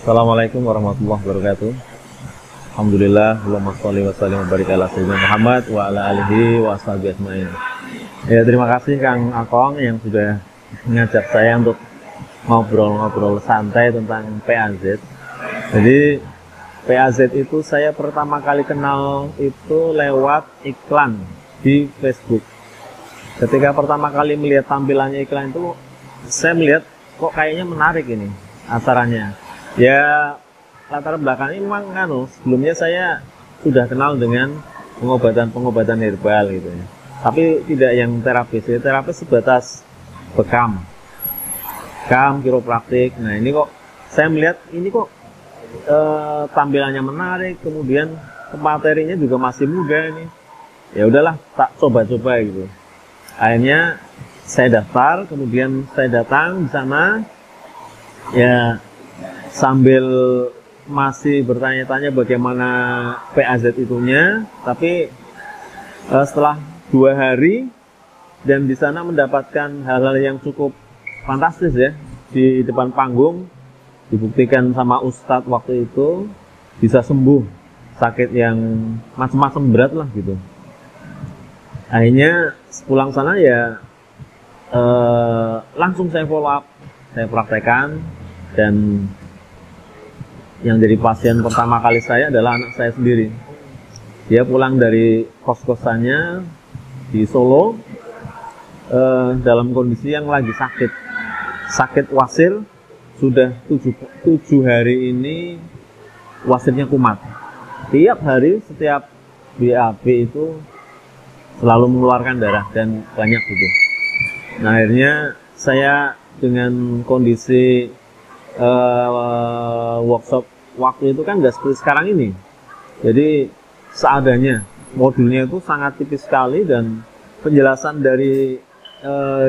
Assalamualaikum warahmatullahi wabarakatuh. Alhamdulillah, Allahumma sholli wa sallim wa barik ala sayyidina Muhammad wa ala alihi wa ashabihi ajmain. Ya, terima kasih Kang Akong yang sudah mengajak saya untuk ngobrol-ngobrol santai tentang PAZ. Jadi PAZ itu saya pertama kali kenal itu lewat iklan di Facebook. Ketika pertama kali melihat tampilannya iklan itu, saya melihat kok kayaknya menarik ini acaranya. Ya, latar belakangnya memang sebelumnya saya sudah kenal dengan pengobatan herbal gitu ya. Tapi tidak yang terapis, ya. Terapis sebatas bekam, kiropraktik. Nah ini kok saya melihat ini kok tampilannya menarik, kemudian materinya juga masih muda ini. Ya udahlah, tak coba-coba gitu. Akhirnya saya daftar, kemudian saya datang di sana, ya sambil masih bertanya-tanya bagaimana PAZ itunya, tapi setelah 2 hari dan di sana mendapatkan hal-hal yang cukup fantastis ya, di depan panggung dibuktikan sama Ustadz waktu itu bisa sembuh sakit yang macam-macam berat lah gitu. Akhirnya pulang sana ya langsung saya follow up, saya praktekkan, dan yang jadi pasien pertama kali saya adalah anak saya sendiri. Dia pulang dari kos-kosannya di Solo dalam kondisi yang lagi sakit wasir. Sudah 7 hari ini wasirnya kumat. Tiap hari setiap BAB itu selalu mengeluarkan darah dan banyak gitu. Nah akhirnya saya dengan kondisi workshop waktu itu kan nggak seperti sekarang ini, jadi seadanya, modulnya itu sangat tipis sekali dan penjelasan dari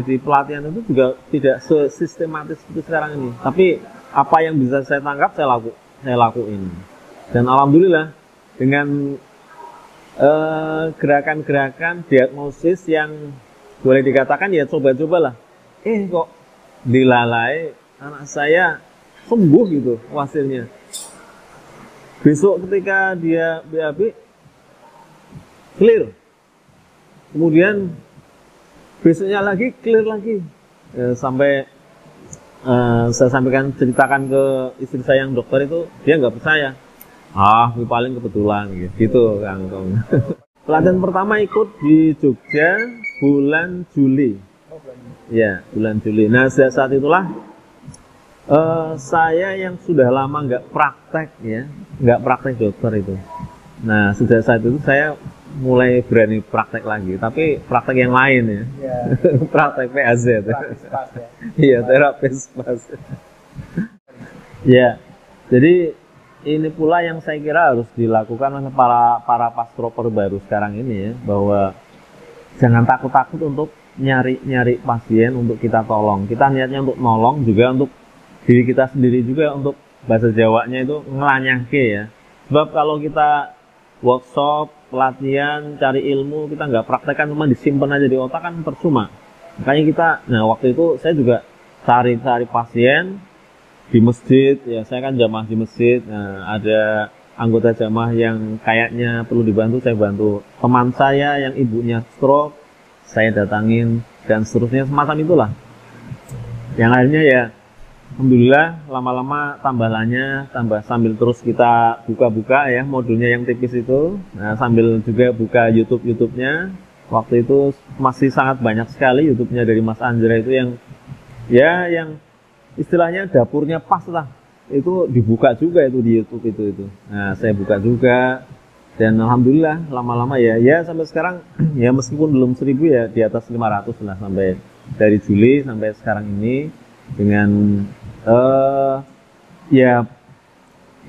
di pelatihan itu juga tidak sistematis seperti sekarang ini. Tapi apa yang bisa saya tangkap saya lakuin, dan alhamdulillah dengan gerakan-gerakan diagnosis yang boleh dikatakan ya coba-cobalah, kok dilalai anak saya sembuh gitu wasirnya. Besok ketika dia BAB clear, kemudian besoknya lagi clear lagi, sampai saya ceritakan ke istri saya yang dokter itu, dia nggak percaya. Ini paling kebetulan gitu Kang Tong. Pelatihan pertama ikut di Jogja bulan Juli. Ya, bulan Juli. Nah saat itulah saya yang sudah lama nggak praktek dokter itu. Nah sejak saat itu saya mulai berani praktek lagi, tapi praktek yang lain ya, praktek PAZ. Iya, terapis pas. Ya, jadi ini pula yang saya kira harus dilakukan oleh para pastroper baru sekarang ini ya, bahwa jangan takut-takut untuk nyari pasien untuk kita tolong. Kita niatnya untuk nolong, juga untuk diri kita sendiri, juga untuk bahasa Jawanya itu ngelanyangke ya. Sebab kalau kita workshop, pelatihan, cari ilmu, kita nggak praktekkan, cuma disimpan aja di otak kan percuma. Makanya waktu itu saya juga cari pasien di masjid ya, saya kan jamaah di masjid. Nah, ada anggota jamaah yang kayaknya perlu dibantu, saya bantu. Teman saya yang ibunya stroke, saya datangin, dan seterusnya semacam itulah. Yang akhirnya ya alhamdulillah lama-lama tambah sambil terus kita buka-buka ya modulnya yang tipis itu. Nah, sambil juga buka YouTube-nya. Waktu itu masih sangat banyak sekali YouTube-nya dari Mas Anjra itu yang istilahnya dapurnya pas lah. Itu dibuka juga itu di YouTube itu. Nah, saya buka juga, dan alhamdulillah lama-lama ya sampai sekarang ya meskipun belum 1000 ya di atas 500 lah, sampai dari Juli sampai sekarang ini, dengan ya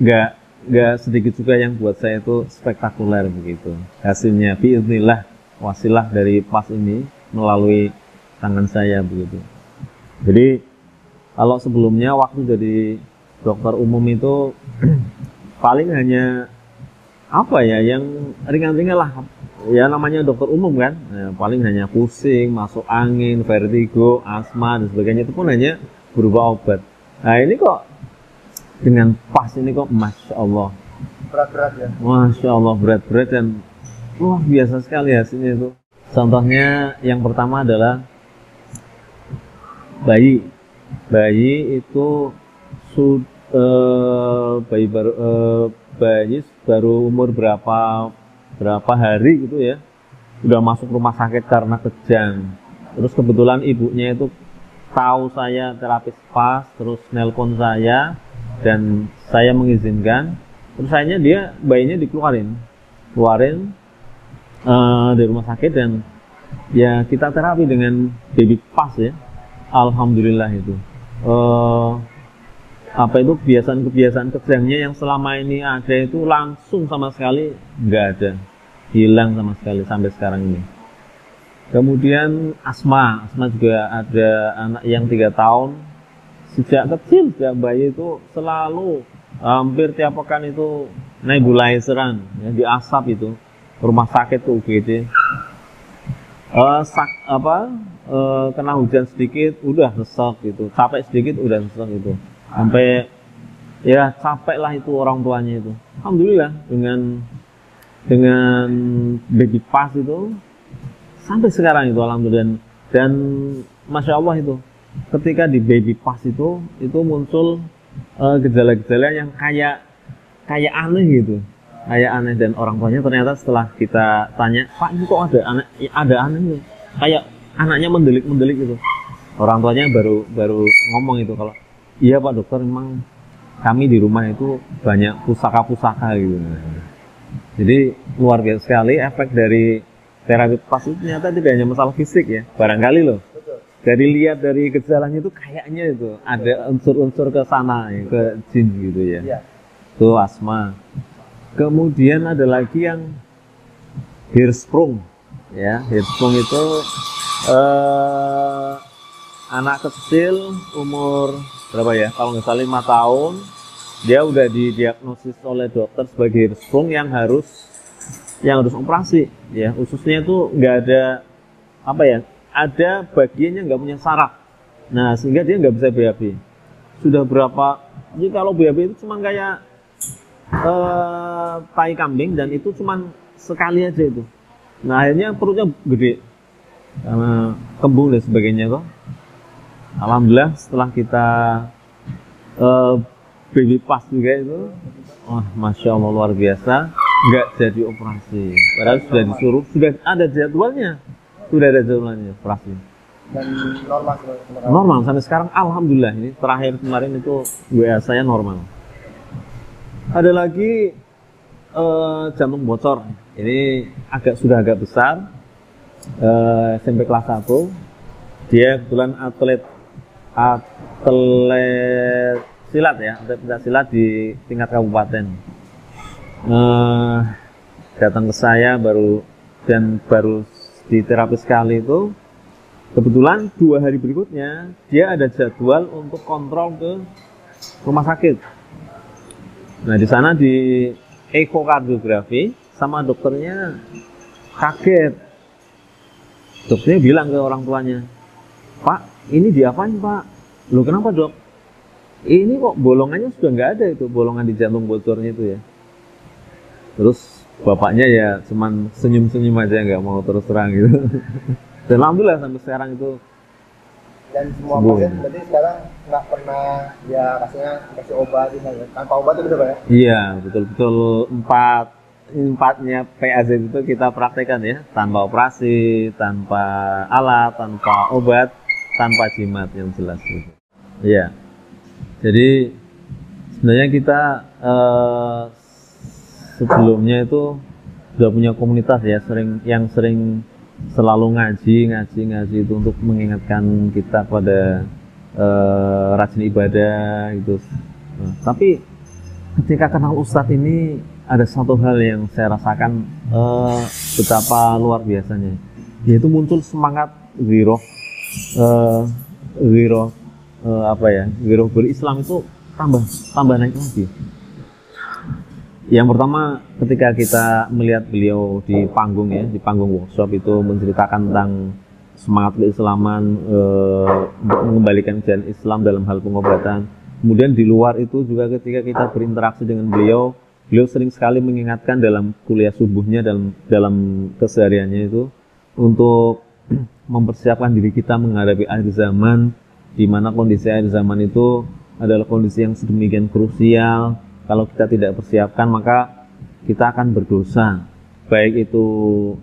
nggak sedikit juga yang buat saya itu spektakuler begitu hasilnya, biiznillah, wasilah dari pas ini melalui tangan saya begitu. Jadi kalau sebelumnya waktu jadi dokter umum itu paling hanya yang ringan-ringan lah ya, namanya dokter umum kan, paling hanya pusing, masuk angin, vertigo, asma dan sebagainya, itu pun hanya berupa obat. Nah ini kok dengan pas ini kok Masya Allah. Berat-berat ya. Masya Allah, berat-berat dan luar biasa sekali hasilnya itu. Contohnya yang pertama adalah bayi. Bayi itu bayi baru umur berapa hari gitu ya, udah masuk rumah sakit karena kejang. Terus kebetulan ibunya itu tahu saya terapis pas, terus nelpon saya dan saya mengizinkan. Terus akhirnya bayinya dikeluarin dari rumah sakit dan ya kita terapi dengan baby pas ya. Alhamdulillah itu. Kebiasaan kejangnya yang selama ini ada itu langsung sama sekali nggak ada, hilang sama sekali sampai sekarang ini. Kemudian asma juga ada anak yang 3 tahun, sejak kecil, sejak bayi itu selalu hampir tiap pekan itu nebulizeran ya, di asap itu rumah sakit tuh UGD. Kena hujan sedikit udah sesek gitu, capek sedikit udah sesek gitu, sampai ya capek lah itu orang tuanya itu. Alhamdulillah dengan baby pas itu sampai sekarang itu alhamdulillah. Dan Masya Allah itu ketika di baby pas itu muncul gejala-gejala yang kayak aneh gitu, kayak aneh. Dan orang tuanya ternyata setelah kita tanya, Pak ini kok ada aneh gitu, kayak anaknya mendelik gitu. Orang tuanya baru ngomong itu kalau iya Pak dokter, memang kami di rumah itu banyak pusaka gitu. Jadi luar biasa sekali efek dari terapi pas itu. Ternyata tidak hanya masalah fisik ya, barangkali loh. Dari lihat dari gejalanya itu kayaknya itu ada unsur-unsur ke sana ya, ke jin gitu ya. Itu asma. Kemudian ada lagi yang Hirschsprung ya. Hirschsprung itu anak kecil umur berapa ya, kalau nggak salah 5 tahun, dia udah didiagnosis oleh dokter sebagai Hirschsprung yang harus operasi ya. Ususnya itu nggak ada ada bagiannya nggak punya saraf. Nah sehingga dia nggak bisa BAB. Sudah berapa, jadi kalau BAB itu cuma kayak tai kambing, dan itu cuma sekali aja itu. Nah akhirnya perutnya gede karena kembung dan sebagainya kok. Alhamdulillah setelah kita baby pas juga itu, Masya Allah luar biasa, nggak jadi operasi. Padahal sudah disuruh, sudah ada jadwalnya operasi. Dan normal sampai sekarang alhamdulillah. Ini terakhir kemarin itu WA saya normal. Ada lagi jantung bocor. Ini sudah agak besar, SMP kelas 1. Dia kebetulan atlet silat ya, atlet pencak silat di tingkat kabupaten. Datang ke saya baru di terapi sekali itu. Kebetulan 2 hari berikutnya dia ada jadwal untuk kontrol ke rumah sakit. Nah di sana di ekokardiografi sama dokternya kaget. Dokternya bilang ke orang tuanya, Pak ini diapain Pak? Loh kenapa dok? Ini kok bolongannya sudah nggak ada, itu bolongan di jantung bocornya itu ya. Terus bapaknya ya cuman senyum-senyum aja, nggak mau terus terang gitu. Dan alhamdulillah sampai sekarang itu. Dan semua pasien berarti sekarang nggak pernah ya kasih obat misalnya, tanpa obat itu betul ya? Iya betul-betul empatnya PAZ itu kita praktekkan ya, tanpa operasi, tanpa alat, tanpa obat, tanpa jimat yang jelas gitu. Iya. Jadi sebenarnya kita sebelumnya itu sudah punya komunitas ya, yang sering selalu ngaji itu untuk mengingatkan kita pada rajin ibadah gitu. Tapi ketika kenal Ustadz ini ada satu hal yang saya rasakan betapa luar biasanya, yaitu muncul semangat wiroh berislam itu tambah naik lagi. Yang pertama ketika kita melihat beliau di panggung ya, di panggung workshop itu menceritakan tentang semangat keislaman untuk mengembalikan jalan Islam dalam hal pengobatan, Kemudian di luar itu juga ketika kita berinteraksi dengan beliau, beliau sering sekali mengingatkan dalam kuliah subuhnya, dalam kesehariannya itu untuk mempersiapkan diri kita menghadapi akhir zaman, di mana kondisi akhir zaman itu adalah kondisi yang sedemikian krusial. Kalau kita tidak persiapkan maka kita akan berdosa, baik itu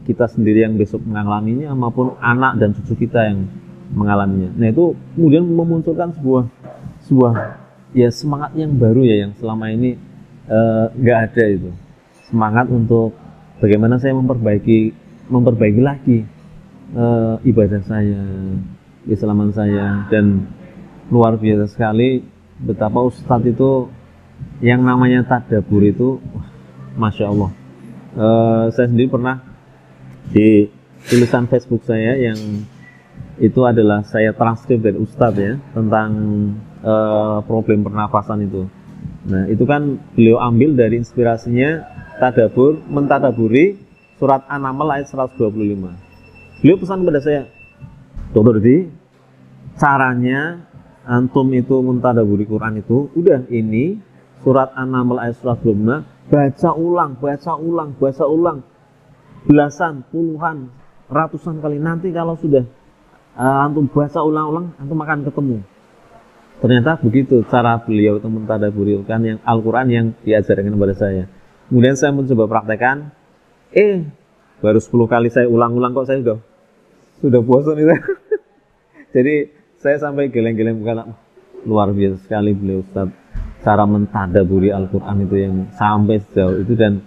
kita sendiri yang besok mengalaminya maupun anak dan cucu kita yang mengalaminya. Nah itu kemudian memunculkan sebuah ya semangat yang baru ya, yang selama ini nggak ada itu. Semangat untuk bagaimana saya memperbaiki lagi ibadah saya, keislaman saya. Dan luar biasa sekali betapa Ustadz itu yang namanya tadabbur itu, Masya Allah. Saya sendiri pernah di tulisan Facebook saya yang itu adalah saya transkrip dari Ustadz ya, tentang problem pernafasan itu. Nah itu kan beliau ambil dari inspirasinya mentadaburi surat An-Naml ayat 125. Beliau pesan kepada saya, Dr. Di, caranya antum itu mentadaburi Quran itu, udah ini surat An-Naml ayat 125, baca ulang belasan, puluhan, ratusan kali. Nanti kalau sudah antum baca ulang-ulang, antum akan ketemu. Ternyata begitu cara beliau itu mentadaburi Al-Quran yang diajarkan kepada saya. Kemudian saya mencoba praktekkan, baru 10 kali saya ulang-ulang kok saya sudah bosan itu. Jadi saya sampai geleng-geleng bukan, luar biasa sekali beliau Ustaz, cara mentadaburi Al-Quran itu yang sampai sejauh itu, dan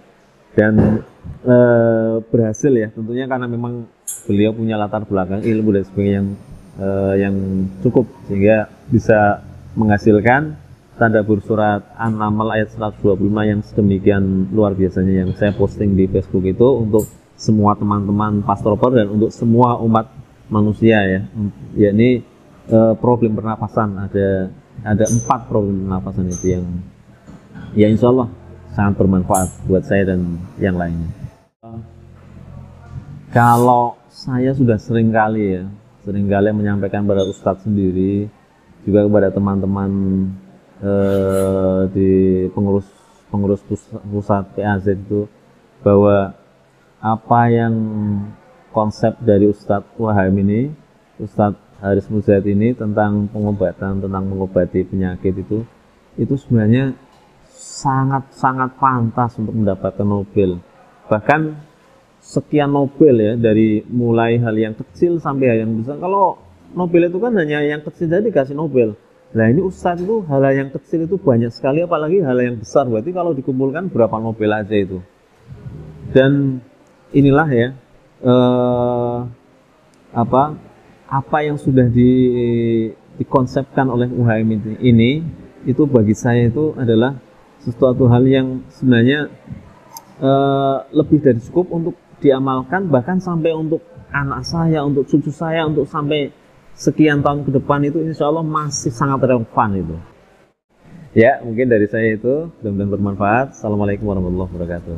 berhasil ya, tentunya karena memang beliau punya latar belakang ilmu dan sebagainya yang cukup sehingga bisa menghasilkan tadabbur surat An-Naml ayat 125 yang sedemikian luar biasanya, yang saya posting di Facebook itu untuk semua teman-teman Pastroper dan untuk semua umat manusia ya, yakni problem pernapasan. Ada 4 problem pernapasan itu yang ya insya Allah sangat bermanfaat buat saya dan yang lainnya. Kalau saya sudah seringkali menyampaikan kepada Ustadz sendiri, juga kepada teman-teman di pengurus pusat PAZ itu, bahwa apa yang konsep dari Ustadz Waham ini, Ustadz Haris Muzahid ini tentang pengobatan, tentang mengobati penyakit itu sebenarnya sangat pantas untuk mendapatkan Nobel. Bahkan sekian Nobel ya, dari mulai hal yang kecil sampai hal yang besar. Kalau Nobel itu kan hanya yang kecil saja dikasih Nobel. Nah ini Ustadz itu hal yang kecil itu banyak sekali, apalagi hal yang besar. Berarti kalau dikumpulkan berapa Nobel aja itu. Dan inilah ya apa yang sudah dikonsepkan oleh UHM ini, itu bagi saya itu adalah sesuatu hal yang sebenarnya lebih dari cukup untuk diamalkan, bahkan sampai untuk anak saya, untuk cucu saya, untuk sampai sekian tahun ke depan itu insya Allah masih sangat relevan itu. Ya mungkin dari saya itu, mudah-mudahan bermanfaat. Assalamualaikum warahmatullahi wabarakatuh.